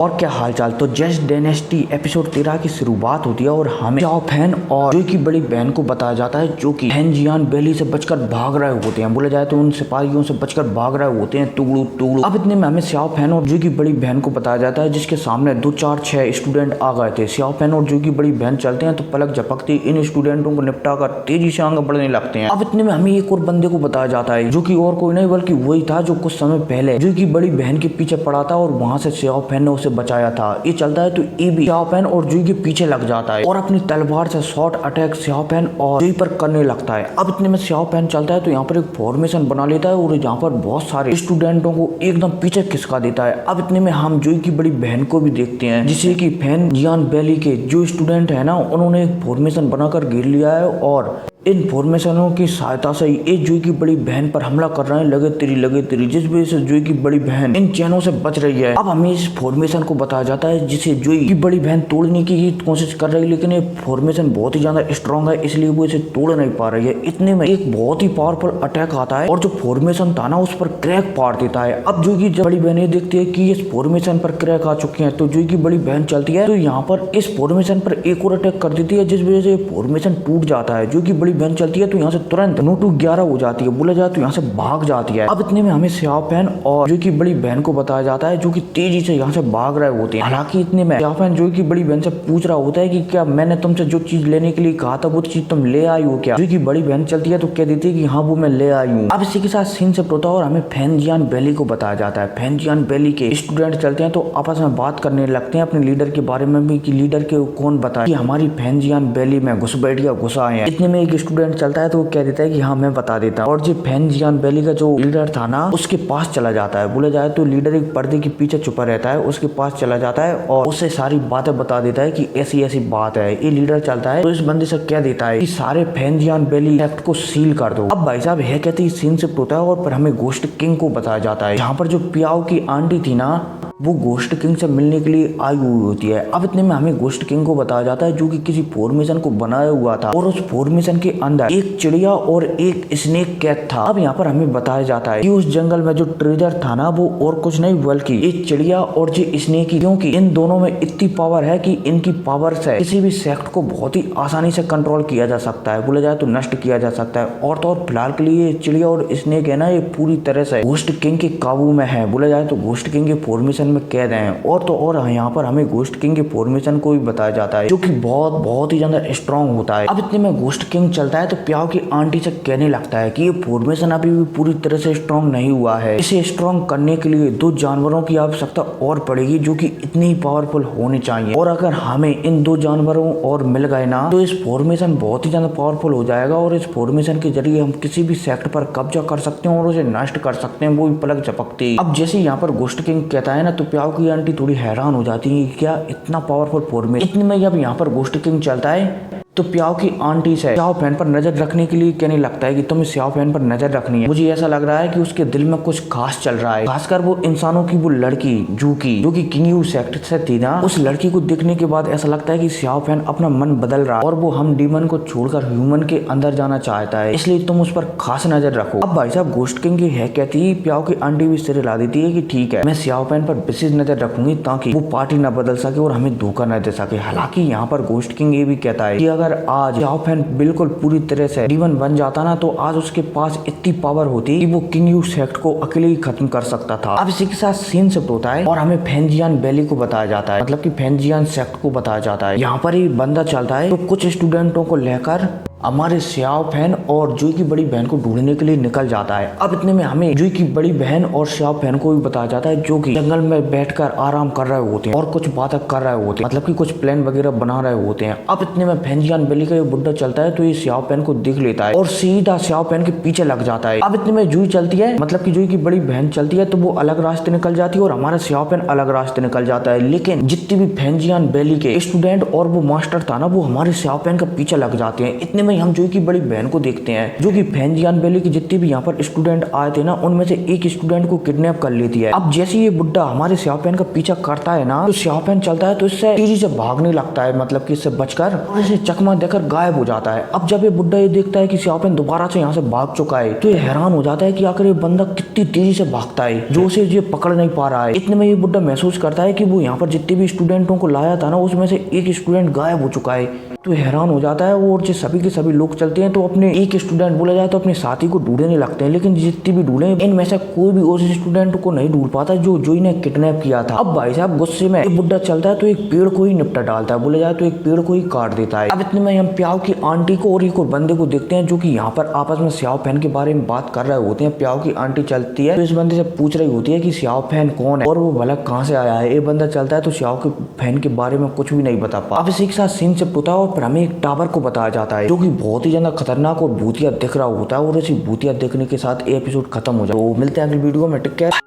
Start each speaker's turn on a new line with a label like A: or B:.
A: और क्या हालचाल। तो जस्ट डायनेस्टी एपिसोड 13 की शुरुआत होती है और हमें xiao फैन और जोई की बड़ी बहन को बताया जाता है जो कि फैन जियान बेली से बचकर भाग रहे होते हैं। बोला जाए तो उन सिपाहियों से बचकर भाग रहे होते हैं टुगड़ू टुगड़ू। अब इतने में हमें xiao फैन और जोई की बड़ी बहन को बताया जाता है जिसके सामने 2 4 6 स्टूडेंट आ गए थे। xiao फैन और जोई की बड़ी बहन चलते हैं तो पलक झपकते इन स्टूडेंटों को निपटा कर तेजी से आगे बढ़ने लगते हैं। अब इतने में हमें एक और बंदे को बताया जाता है जो कि और कोई नहीं बल्कि वही था जो कुछ समय पहले जोई की बड़ी बहन के पीछे पड़ा था और वहां से xiao फैन ने उसे बचाया था। ये चलता है तो ये भी xiao फैन और जोई के पीछे लग जाता है और अपनी तलवार से शॉर्ट अटैक xiao फैन और जोई पर करने लगता है। अब इतने में xiao फैन चलता है तो यहाँ पर एक फॉर्मेशन बना लेता है और यहाँ पर बहुत सारे स्टूडेंटों को एकदम पीछे खिसका देता है। अब इतने में हम जोई की बड़ी बहन को भी देखते हैं जिसे कि फैन जियान बेली के जो स्टूडेंट है ना उन्होंने एक फॉर्मेशन बनाकर घेर लिया है और इन फॉर्मेशनों की सहायता से ये जोई की बड़ी बहन पर हमला कर रहे हैं लगे तेरी, जिस वजह से जोई की बड़ी बहन इन चैनों से बच रही है। अब हमें इस फॉर्मेशन को बताया जाता है जिसे जोई की बड़ी बहन तोड़ने की कोशिश कर रही है लेकिन ये फॉर्मेशन बहुत ही ज्यादा स्ट्रॉन्ग है इसलिए वो इसे तोड़ नहीं पा रही है। इतने में एक बहुत ही पावरफुल अटैक आता है और जो फॉर्मेशन था ना उस पर क्रैक पाड़ देता है। अब जोई की बड़ी बहन ये देखती है कि इस फॉर्मेशन पर क्रैक आ चुके हैं तो जोई की बड़ी बहन चलती है तो यहाँ पर इस फॉर्मेशन पर एक और अटैक कर देती है जिस वजह से फॉर्मेशन टूट जाता है। जोई की बड़ी बहन चलती है तो यहाँ से तुरंत 9 to 11 हो जाती है। बोला जाए तो यहाँ से भाग जाती है। अब इतने में हमें xiao फैन और जोई की बड़ी बहन को बताया जाता है जो कि तेजी से यहाँ से भाग रहे होते हैं। हालांकि इतने में xiao फैन जोई की बड़ी बहन से पूछ रहा होता है कि क्या मैंने तुमसे जो चीज लेने के लिए कहा था वो चीज तुम ले आई हो क्या। जोई की बड़ी बहन चलती है तो कह देती है कि हाँ वो मैं ले आई हूँ। अब इसी के साथ सीन से होता है और हमें फैन जियान बेली को बताया जाता है। फैन जियान बेली के स्टूडेंट चलते हैं तो आपस में बात करने लगते हैं अपने लीडर के बारे में भी कि लीडर के कौन बताए कि हमारी फैन जियान बेली में घुसपैठिया घुसा है। इतने में एक स्टूडेंट चलता है तो वो कह देता है कि हाँ मैं बता देता और जो फैन जियान बेली का जो लीडर था ना उसके पास चला जाता है। बोला जाए तो लीडर एक पर्दे के पीछे छुपा रहता है उसके पास चला जाता है और उससे सारी बातें बता देता है कि ऐसी ऐसी बात है। ये लीडर चलता है तो इस बंदे से कह देता है कि सारे फैन जियान बेली एक्ट को सील कर दो। अब भाई साहब है कहते ही सीन शिफ्ट होता है और पर हमें गोस्ट किंग को बताया जाता है जहाँ पर जो पियाओ की आंटी थी ना वो गोस्ट किंग से मिलने के लिए आई हुई होती है। अब इतने में हमें गोस्ट किंग को बताया जाता है जो कि किसी फॉर्मेशन को बनाया हुआ था और उस फॉर्मेशन के अंदर एक चिड़िया और एक स्नेक कैट था। अब यहाँ पर हमें बताया जाता है कि उस जंगल में जो ट्रेजर था ना वो और कुछ नहीं बल्कि एक चिड़िया और जो स्नेक, क्योंकि इन दोनों में इतनी पावर है कि इनकी पावर से किसी भी सेक्ट को बहुत ही आसानी से कंट्रोल किया जा सकता है। बोला जाए तो नष्ट किया जा सकता है। और तो और फिलहाल के लिए चिड़िया और स्नेक है ना ये पूरी तरह से गोस्ट किंग के काबू में है। बोला जाए तो गोस्ट किंग के फॉर्मेशन में कैद हैं। और तो और यहाँ पर हमें गोस्ट किंग के फॉर्मेशन को भी बताया जाता है जो कि बहुत ही ज्यादा स्ट्रॉन्ग होता है। अब इतने में गोस्ट किंग चलता है तो प्याओ की आंटी से कहने लगता है कि ये फॉर्मेशन अभी भी पूरी तरह से स्ट्रॉन्ग नहीं हुआ है, इसे स्ट्रॉन्ग करने के लिए 2 जानवरों की आवश्यकता और पड़ेगी जो कि इतनी ही पावरफुल होने चाहिए और अगर हमें इन 2 जानवरों और मिल गए ना तो इस फॉर्मेशन बहुत ही ज्यादा पावरफुल हो जाएगा और इस फॉर्मेशन के जरिए हम किसी भी सेक्ट पर कब्जा कर सकते हैं और उसे नष्ट कर सकते हैं वो भी पलक झपकते। अब जैसे यहाँ पर गोस्ट किंग कहता है ना तो प्याओ की आंटी थोड़ी हैरान हो जाती है कि क्या इतना पावरफुल फॉर्मेशन। इतने में जब यहाँ पर गोस्ट किंग चलता है तो प्याओ की आंटी से xiao फैन पर नजर रखने के लिए कहने लगता है कि तुम्हें xiao फैन पर नजर रखनी है। मुझे ऐसा लग रहा है कि उसके दिल में कुछ खास चल रहा है, खासकर वो इंसानों की वो लड़की जूकी जो कि किंग सेक्ट से थी ना, उस लड़की को देखने के बाद ऐसा लगता है कि xiao फैन अपना मन बदल रहा है और वो हम डीमन को छोड़कर ह्यूमन के अंदर जाना चाहता है, इसलिए तुम उस पर खास नजर रखो। अब भाई साहब गोस्ट किंग की है कहती है, प्याओ की आंटी भी सिर हिला देती है कि ठीक है मैं xiao फैन पर विशेष नजर रखूंगी ताकि वो पार्टी न बदल सके और हमें धोखा न दे सके। हालांकि यहाँ पर गोस्ट किंग ये भी कहता है कि अगर आज xiao फैन बिल्कुल पूरी तरह से डीमन बन जाता ना तो आज उसके पास इतनी पावर होती कि वो किंग यू सेक्ट को अकेले ही खत्म कर सकता था। अब इसी के साथ सीन शिफ्ट होता है और हमें फैन जियान बेली को बताया जाता है, मतलब कि फैन जियान सेक्ट को बताया जाता है। यहाँ पर ही बंदा चलता है तो कुछ स्टूडेंटों को लेकर हमारे xiao फैन और जोई की बड़ी बहन को ढूंढने के लिए निकल जाता है। अब इतने में हमें जोई की बड़ी बहन और xiao फैन को भी बताया जाता है जो कि जंगल में बैठकर आराम कर रहे होते हैं और कुछ बातें कर रहे होते हैं, मतलब कि कुछ प्लान वगैरह बना रहे होते हैं। अब इतने में फैन जियान बेली का ये बुड्ढा चलता है तो ये xiao फैन को देख लेता है और सीधा xiao फैन के पीछे लग जाता है। अब इतने में जोई चलती है, मतलब कि जोई की बड़ी बहन चलती है तो वो अलग रास्ते निकल जाती है और हमारा xiao फैन अलग रास्ते निकल जाता है। लेकिन जितनी भी फैन जियान बेली के स्टूडेंट और वो मास्टर था ना वो हमारे xiao फैन का पीछे लग जाते हैं। इतने में में हम जोई की बड़ी बहन को देखते हैं जो कि फैंजियान वैली के जितने भी यहाँ पर स्टूडेंट आए थे ना, उनमें से एक स्टूडेंट को किडनैप कर लेती है। अब जैसे ये बुड्ढा हमारे श्याओफेन का पीछा करता है ना, तो श्याओफेन चलता है तो इससे तेजी से भागने लगता है, मतलब कि इससे बचकर और इसे चकमा देकर गायब हो जाता है। अब जब ये बुड्ढा ये देखता है कि श्याओफेन दोबारा से यहाँ से भाग चुका है, तो ये हैरान हो जाता है कि आखिर ये बंदा कितनी तेजी से भागता है जो उसे ये पकड़ नहीं पा रहा है। इतने में ये बुड्ढा महसूस करता है कि वो यहाँ पर जितने भी स्टूडेंटों को लाया था ना, उसमें से एक स्टूडेंट गायब हो चुका है। तो हैरान हो जाता है वो, और जो सभी के सभी लोग चलते हैं तो अपने एक स्टूडेंट बोला जाए तो अपने साथी को ढूंढने लगते हैं, लेकिन जितनी भी ढूंढे इनमें से कोई भी उस स्टूडेंट को नहीं ढूंढ पाता जो जोई ने किडनैप किया था। अब भाई साहब गुस्से में एक बुड्ढा चलता है तो एक पेड़ को ही निपटा डालता है, बोला जाए तो एक पेड़ को ही काट देता है। अब इतने में हम प्याओ की आंटी को और एक और बंदे को देखते हैं जो कि यहाँ पर आपस में श्याओफेन के बारे में बात कर रहे होते हैं। प्याओ की आंटी चलती है तो इस बंदे से पूछ रही होती है कि श्याओफेन कौन है और वो भला कहाँ से आया है। ये बंदा चलता है तो श्याओफेन के बारे में कुछ भी नहीं बता पा। अब इसी के साथ सीन शिफ्ट होता है और फिर हमें एक टावर को बताया जाता है जो कि बहुत ही ज्यादा खतरनाक और भूतिया दिख रहा होता है, और इसी भूतिया देखने के साथ एपिसोड खत्म हो जाता है। तो मिलते हैं अगली वीडियो में, टेक केयर।